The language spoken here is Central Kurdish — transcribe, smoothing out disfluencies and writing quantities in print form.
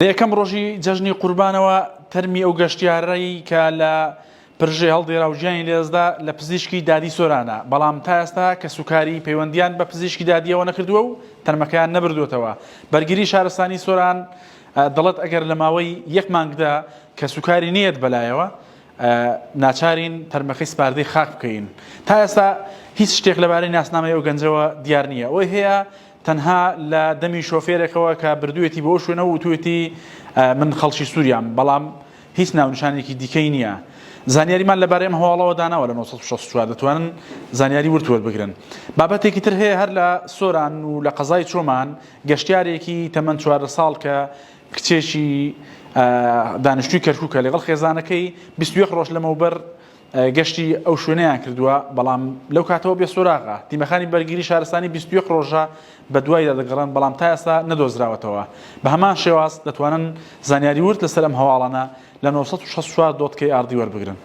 یەکەم ڕۆژی جەژنی قوربانەوە تەرمی ئەو گەشتیارەی کە لە پرژێ هەڵدێرا و ژیانی لێزدا لە پزیشکی دادی سۆرانە، بەڵام تا ئێستا کە سوکاری پەیوەندیان بە پزیشکی دادیەوە نەکردووە و تەرمەکەیان نەبردوێتەوە. بەرگری شارستانی سۆران دەڵێت ئەگەر لە ماوەی یەک مانگدا کە سوکاری نیەت بەلایەوە ناچارین تەرمەکەی سپاردەی خاک بکەین. تا ئێستا هیچ شتێک لەبارەی ناسنامەی ئەو گەنجەوە دیار نییە. ئەوەی هەیە تەنها لە دەمی شۆفێرێکەوە کە بردوێتی بۆ شوێنە و توێتی من خەڵکی سووریام، بەڵام هیچ ناونشانێکی دیکەی نییە. زانیاریمان لەبارەی ئەم هەواڵەوە داناوە لە 1964 دەتوانن زانیاری ورتوەربگرن. بابەتێکی تر هەیە هەر لە سۆران و لە قەزای چۆمان گەشتیارێکی تەمەەن 4 ساڵ کە کچێکی دانیشتووی کەرکووکە لەگەڵ خێزانەکەی 21 ڕۆژ لەمەوبەر گەشتی ئەو شوێنەیان کردووە، بەڵام لەو کاتەوە بێ سۆراغا تیمەخانی بەرگری شارستانی 21 ڕۆژە بە دوایدا دەگەڕن، بەڵام تا ئێستا نەدۆزراوەتەوە. بە هەمان شێواز دەتوانن زانیاری ورد لەسەر ئەم هەواڵانە لە 1964 دۆتکەی ئاردی وەربگرن.